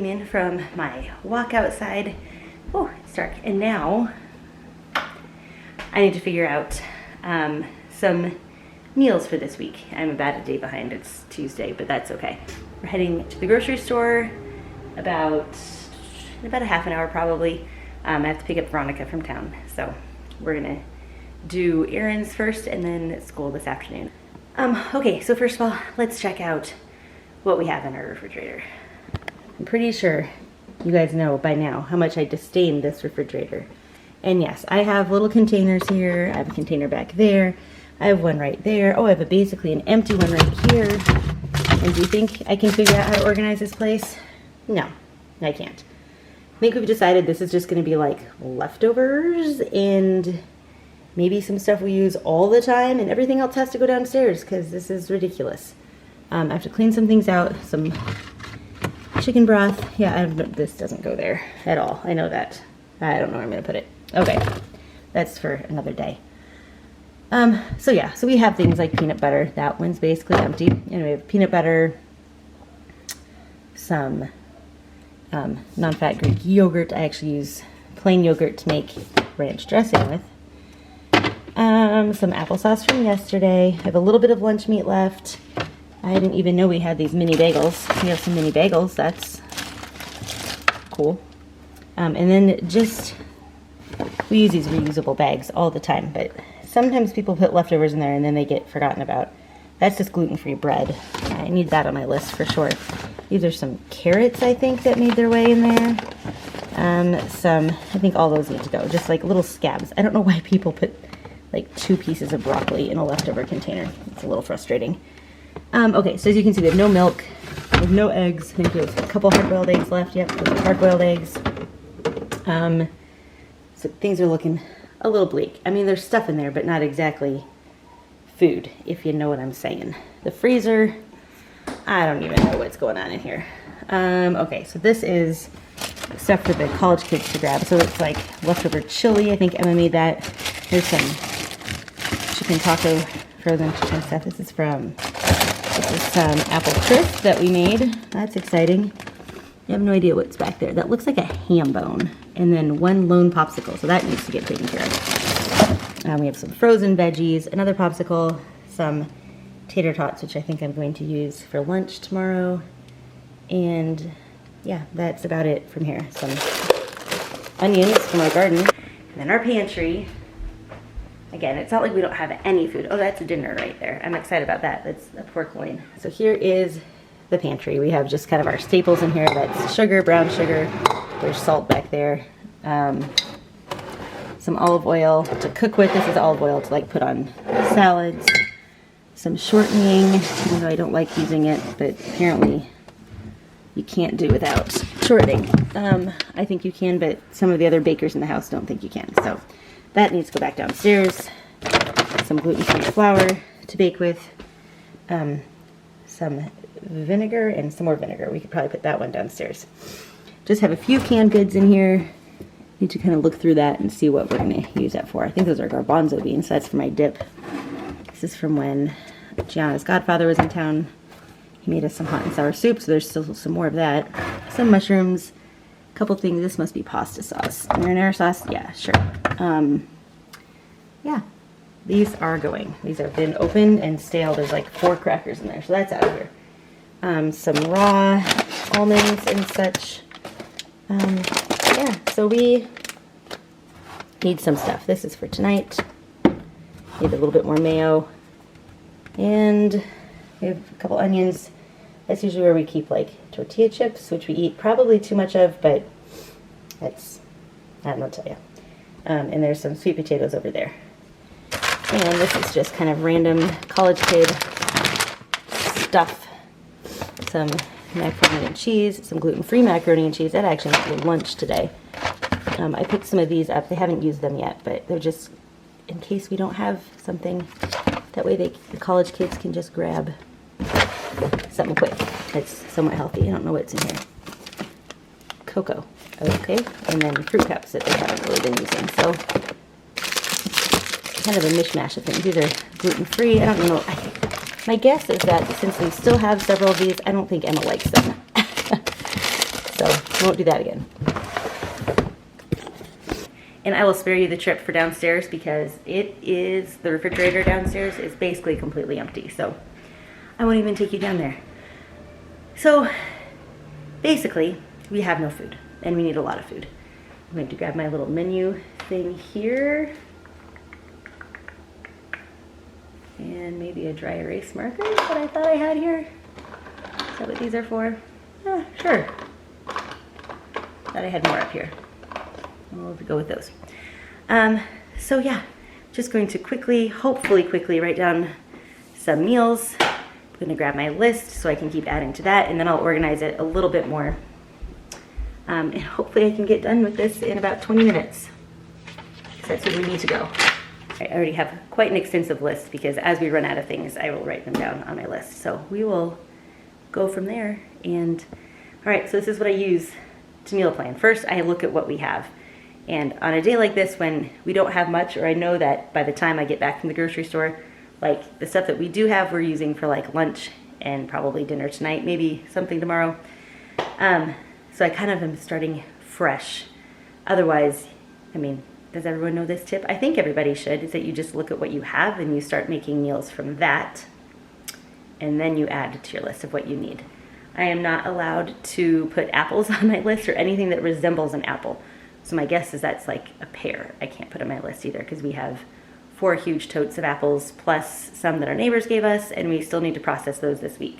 in from my walk outside. Oh, it's dark. And now I need to figure out some meals for this week. I'm about a day behind. It's Tuesday, but that's okay. We're heading to the grocery store about a half an hour probably. I have to pick up Veronica from town. So we're gonna do errands first and then school this afternoon. Okay, so first of all, let's check out what we have in our refrigerator. I'm pretty sure you guys know by now how much I disdain this refrigerator. And yes, I have little containers here. I have a container back there. I have one right there. Oh, I have basically an empty one right here. And do you think I can figure out how to organize this place? No, I can't. I think we've decided this is just going to be like leftovers and maybe some stuff we use all the time, and everything else has to go downstairs because this is ridiculous. I have to clean some things out, some chicken broth. Yeah, this doesn't go there at all. I know that. I don't know where I'm going to put it. Okay, that's for another day. So yeah, so we have things like peanut butter. That one's basically empty. And we have peanut butter, some non-fat Greek yogurt. I actually use plain yogurt to make ranch dressing with. Some applesauce from yesterday. I have a little bit of lunch meat left. I didn't even know we had these mini bagels. We have some mini bagels. That's cool. And then just, we use these reusable bags all the time, but sometimes people put leftovers in there and then they get forgotten about. That's just gluten-free bread. I need that on my list for sure. These are some carrots, I think, that made their way in there. I think all those need to go. Just like little scabs. I don't know why people put like 2 pieces of broccoli in a leftover container. It's a little frustrating. Okay, so as you can see, we have no milk, we have no eggs. I think we have a couple hard-boiled eggs left. Yep, those are hard-boiled eggs. So things are looking a little bleak. I mean, there's stuff in there, but not exactly food, if you know what I'm saying. The freezer, I don't even know what's going on in here. Okay, so this is stuff for the college kids to grab. So it's like leftover chili. I think Emma made that. Here's some chicken taco, frozen chicken stuff. This is some apple crisp that we made. That's exciting. I have no idea what's back there. That looks like a ham bone. And then one lone popsicle, so that needs to get taken care of. We have some frozen veggies, another popsicle, some tater tots, which I think I'm going to use for lunch tomorrow. And yeah, that's about it from here. Some onions from our garden. And then our pantry. Again, it's not like we don't have any food. Oh, that's dinner right there. I'm excited about that. That's a pork loin. So here is the pantry. We have just kind of our staples in here. That's sugar, brown sugar. There's salt back there. Some olive oil to cook with. This is olive oil to like put on salads. Some shortening, even though I don't like using it, but apparently you can't do without shortening. I think you can, but some of the other bakers in the house don't think you can. So that needs to go back downstairs. Some gluten-free flour to bake with. Some vinegar and some more vinegar. We could probably put that one downstairs. Just have a few canned goods in here. Need to kind of look through that and see what we're going to use that for. I think those are garbanzo beans. So that's for my dip. This is from when Gianna's godfather was in town. He made us some hot and sour soup, so there's still some more of that. Some mushrooms. A couple things. This must be pasta sauce. Marinara sauce? Yeah, sure. Yeah. These are going. These have been opened and stale. There's like 4 crackers in there, so that's out of here. Some raw almonds and such. Yeah, so we need some stuff. This is for tonight. Need a little bit more mayo. And we have a couple onions. That's usually where we keep like tortilla chips, which we eat probably too much of, but that's, I don't know what to tell you. And there's some sweet potatoes over there. And this is just kind of random college kid stuff. Some macaroni and cheese, some gluten-free macaroni and cheese. That actually went to lunch today. I picked some of these up. They haven't used them yet, but they're just in case we don't have something. That way the college kids can just grab something quick. It's somewhat healthy. I don't know what's in here. Cocoa. Okay. And then fruit cups that they haven't really been using. So kind of a mishmash of things. These are gluten-free. I don't know. My guess is that since we still have several of these, I don't think Emma likes them. So I won't do that again. And I will spare you the trip for downstairs because the refrigerator downstairs is basically completely empty. So I won't even take you down there. So basically, we have no food and we need a lot of food. I'm going to grab my little menu thing here. And maybe a dry erase marker that I thought I had here. Is that what these are for? Yeah, sure. Thought I had more up here. We'll go with those. So yeah, just going to hopefully quickly write down some meals. I'm going to grab my list so I can keep adding to that, and then I'll organize it a little bit more. And hopefully I can get done with this in about 20 minutes. That's where we need to go. I already have quite an extensive list because as we run out of things, I will write them down on my list. So we will go from there. And all right, so this is what I use to meal plan. First, I look at what we have. And on a day like this, when we don't have much, or I know that by the time I get back from the grocery store, like the stuff that we do have, we're using for like lunch and probably dinner tonight, maybe something tomorrow. So I kind of am starting fresh. Otherwise, I mean, does everyone know this tip? I think everybody should, is that you just look at what you have and you start making meals from that. And then you add to your list of what you need. I am not allowed to put apples on my list or anything that resembles an apple. So my guess is that's like a pear. I can't put on my list either because we have 4 huge totes of apples plus some that our neighbors gave us, and we still need to process those this week.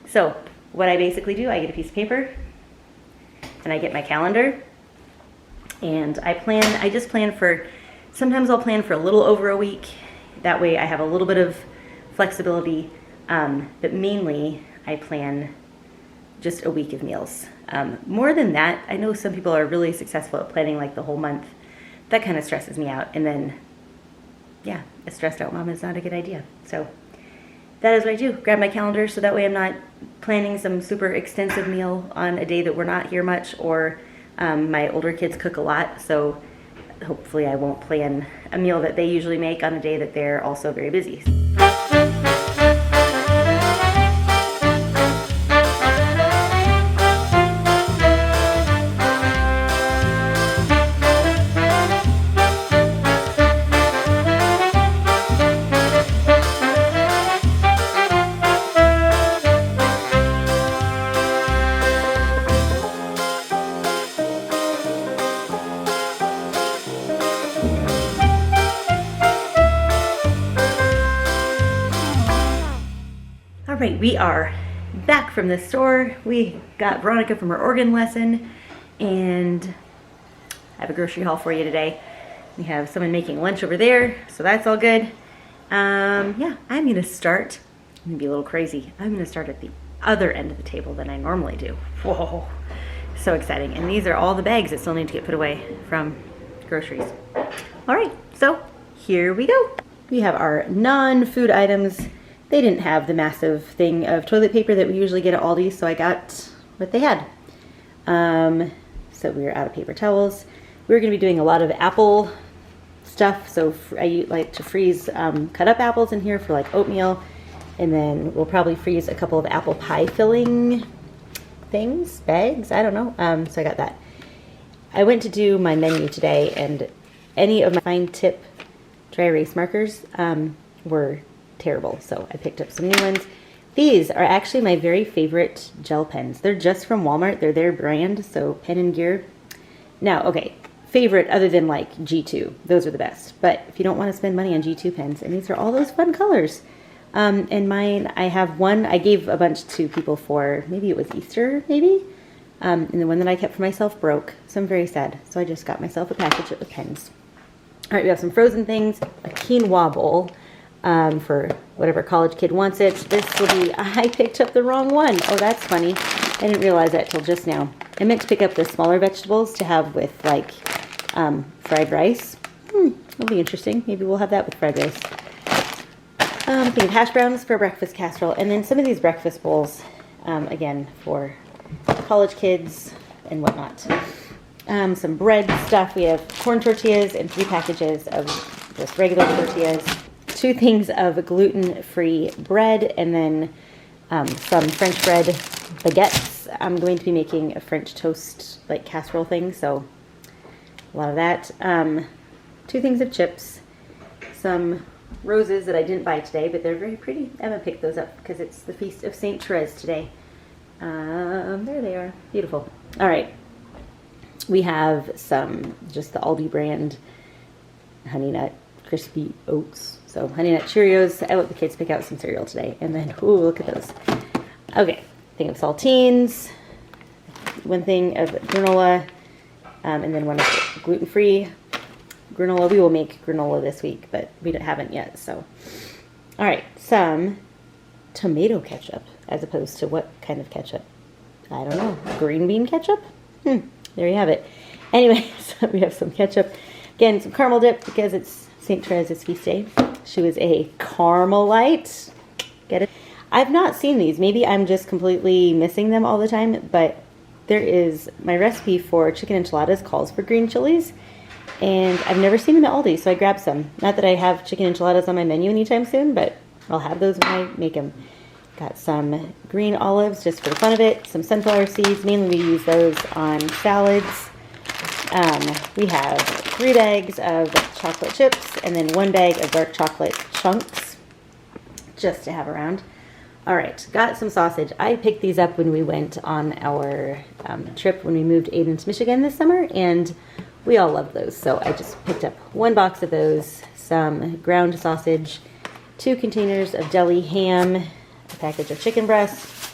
So what I basically do, I get a piece of paper and I get my calendar and I just plan for, sometimes I'll plan for a little over a week. That way I have a little bit of flexibility, but mainly I plan just a week of meals. More than that, I know some people are really successful at planning like the whole month. That kind of stresses me out. And then, yeah, a stressed out mom is not a good idea. So that is what I do. Grab my calendar so that way I'm not planning some super extensive meal on a day that we're not here much, or my older kids cook a lot. So hopefully I won't plan a meal that they usually make on a day that they're also very busy. All right, we are back from the store. We got Veronica from her organ lesson, and I have a grocery haul for you today. We have someone making lunch over there, so that's all good. Yeah, I'm gonna start, I'm gonna be a little crazy. I'm gonna start at the other end of the table than I normally do. Whoa, so exciting. And these are all the bags that still need to get put away from groceries. All right, so here we go. We have our non-food items. They didn't have the massive thing of toilet paper that we usually get at Aldi, so I got what they had. So we were out of paper towels. We're going to be doing a lot of apple stuff, so I like to freeze cut up apples in here for like oatmeal, and then we'll probably freeze a couple of apple pie filling bags, I don't know. So I got that. I went to do my menu today, and any of my fine tip dry erase markers were terrible, so I picked up some new ones. These are actually my very favorite gel pens. They're just from Walmart. They're their brand, so Pen and Gear. Now, okay, favorite other than like G2. Those are the best. But if you don't want to spend money on G2 pens, and these are all those fun colors. And mine, I have one, I gave a bunch to people for, maybe it was Easter, maybe? And the one that I kept for myself broke, so I'm very sad. So I just got myself a package with pens. All right, we have some frozen things, a quinoa bowl. For whatever college kid wants it. This will be, I picked up the wrong one. Oh, that's funny. I didn't realize that till just now. I meant to pick up the smaller vegetables to have with like fried rice. That'll be interesting. Maybe we'll have that with fried rice. I'm thinking hash browns for breakfast casserole. And then some of these breakfast bowls, again, for college kids and whatnot. Some bread stuff. We have corn tortillas and 3 packages of just regular tortillas. 2 things of gluten-free bread, and then some French bread baguettes. I'm going to be making a French toast like casserole thing, so a lot of that. 2 things of chips, some roses that I didn't buy today, but they're very pretty. Emma picked those up because it's the Feast of St. Therese today. There they are. Beautiful. All right. We have some, just the Aldi brand Honey Nut Crispy Oats. So Honey Nut Cheerios. I let the kids pick out some cereal today. And then, ooh, look at those. Okay. Thing of saltines. 1 thing of granola. And then 1 of gluten-free granola. We will make granola this week, but we haven't yet. So, all right. Some tomato ketchup, as opposed to what kind of ketchup? I don't know. Green bean ketchup? There you have it. Anyway, so we have some ketchup. Again, some caramel dip because it's St. Therese's feast day. She was a Carmelite. Get it? I've not seen these. Maybe I'm just completely missing them all the time, but there is, my recipe for chicken enchiladas calls for green chilies, and I've never seen them at Aldi, so I grabbed some. Not that I have chicken enchiladas on my menu anytime soon, but I'll have those when I make them. Got some green olives just for the fun of it. Some sunflower seeds. Mainly we use those on salads. We have 3 bags of chocolate chips and then 1 bag of dark chocolate chunks just to have around. All right, got some sausage. I picked these up when we went on our trip when we moved Aiden to Michigan this summer, and we all loved those. So I just picked up 1 box of those, some ground sausage, 2 containers of deli ham, a package of chicken breast.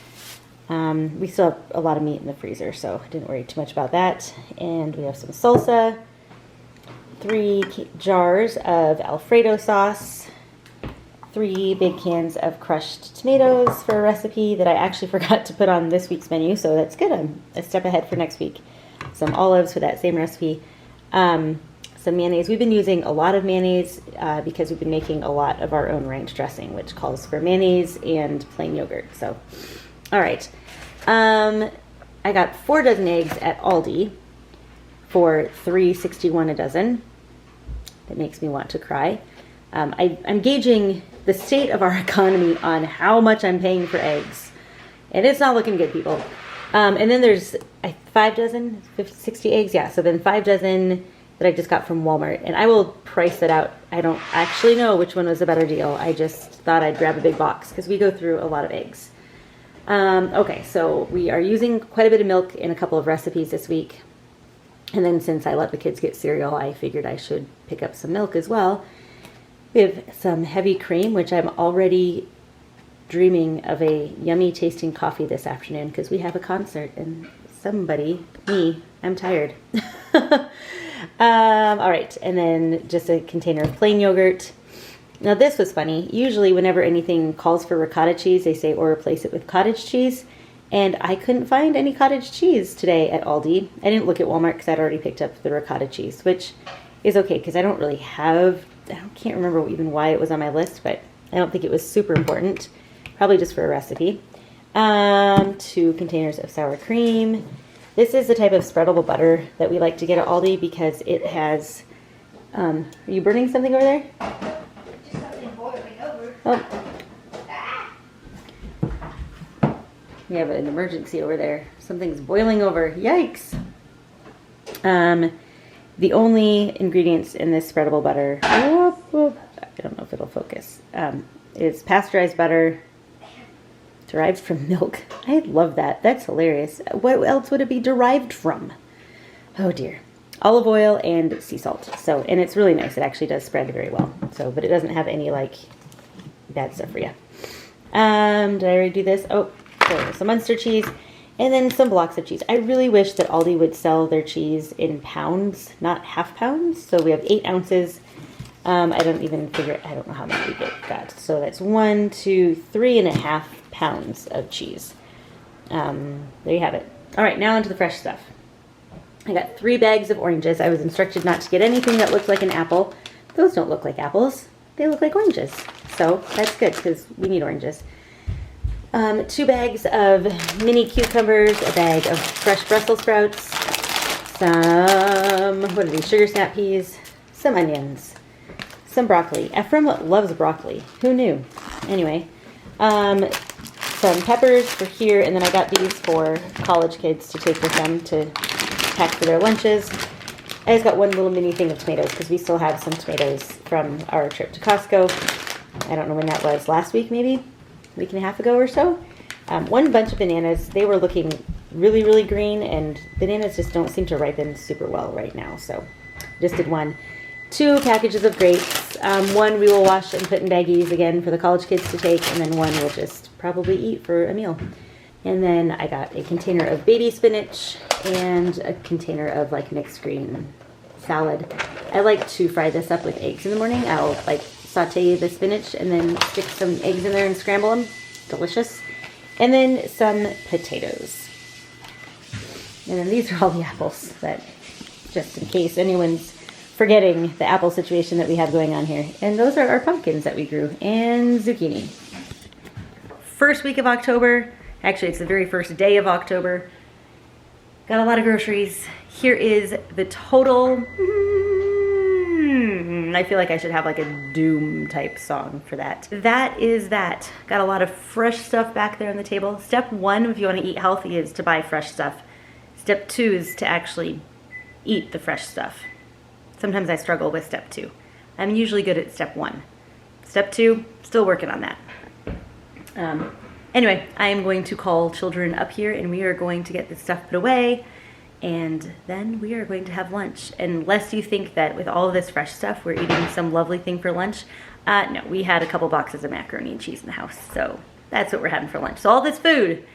We still have a lot of meat in the freezer, so I didn't worry too much about that. And we have some salsa, 3 jars of Alfredo sauce, 3 big cans of crushed tomatoes for a recipe that I actually forgot to put on this week's menu, so that's good. I'm a step ahead for next week. Some olives for that same recipe. Some mayonnaise. We've been using a lot of mayonnaise because we've been making a lot of our own ranch dressing, which calls for mayonnaise and plain yogurt. So, all right. I got 4 dozen eggs at Aldi for $3.61 a dozen. That makes me want to cry. I'm gauging the state of our economy on how much I'm paying for eggs, and it's not looking good, people. And then there's 5 dozen, 60 eggs. Yeah, so then 5 dozen that I just got from Walmart, and I will price it out. I don't actually know which one was a better deal. I just thought I'd grab a big box because we go through a lot of eggs. Okay, so we are using quite a bit of milk in a couple of recipes this week. And then since I let the kids get cereal, I figured I should pick up some milk as well. We have some heavy cream, which I'm already dreaming of a yummy tasting coffee this afternoon because we have a concert and me, I'm tired. All right, and then just a container of plain yogurt. Now this was funny. Usually whenever anything calls for ricotta cheese, they say, or replace it with cottage cheese. And I couldn't find any cottage cheese today at Aldi. I didn't look at Walmart because I'd already picked up the ricotta cheese, which is okay because I can't remember even why it was on my list, but I don't think it was super important. Probably just for a recipe. 2 containers of sour cream. This is the type of spreadable butter that we like to get at Aldi because it has, are you burning something over there? Just something boiling over. Oh. We have an emergency over there. Something's boiling over. Yikes. The only ingredients in this spreadable butter, I don't know if it'll focus, is pasteurized butter derived from milk. I love that. That's hilarious. What else would it be derived from? Oh dear. Olive oil and sea salt. So, and it's really nice. It actually does spread very well. So, but it doesn't have any like bad stuff for you. Did I already do this? Oh, so some Munster cheese and then some blocks of cheese. I really wish that Aldi would sell their cheese in pounds, not half pounds. So we have 8 ounces. I don't know how many we got. So that's 1, 2, 3.5 pounds of cheese. There you have it. All right, now onto the fresh stuff. I got 3 bags of oranges. I was instructed not to get anything that looked like an apple. Those don't look like apples. They look like oranges. So that's good because we need oranges. 2 bags of mini cucumbers, a bag of fresh Brussels sprouts, some, what are these, sugar snap peas, some onions, some broccoli. Ephraim loves broccoli. Who knew? Anyway, some peppers for here, and then I got these for college kids to take with them to pack for their lunches. I just got one little mini thing of tomatoes because we still have some tomatoes from our trip to Costco. I don't know when that was, last week maybe, a week and a half ago or so. One bunch of bananas. They were looking really, really green, and bananas just don't seem to ripen super well right now, so just did one. 2 packages of grapes. One we will wash and put in baggies again for the college kids to take, and then one we'll just probably eat for a meal. And then I got a container of baby spinach and a container of like mixed green salad. I like to fry this up with eggs in the morning. I'll like saute the spinach and then stick some eggs in there and scramble them. Delicious. And then some potatoes. And then these are all the apples, that just in case anyone's forgetting the apple situation that we have going on here. And those are our pumpkins that we grew, and zucchini. First week of October, actually it's the very first day of October. Got a lot of groceries. Here is the total. I feel like I should have like a doom type song for that. That is that. Got a lot of fresh stuff back there on the table. Step 1, if you want to eat healthy, is to buy fresh stuff. Step 2 is to actually eat the fresh stuff. Sometimes I struggle with step 2. I'm usually good at step 1. Step 2, still working on that. Anyway, I am going to call children up here and we are going to get this stuff put away, and then we are going to have lunch. And lest you think that with all of this fresh stuff we're eating some lovely thing for lunch, no, we had a couple boxes of macaroni and cheese in the house, so that's what we're having for lunch. So all this food,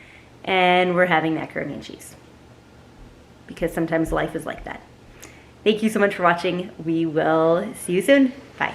and we're having macaroni and cheese. Because sometimes life is like that. Thank you so much for watching. We will see you soon. Bye.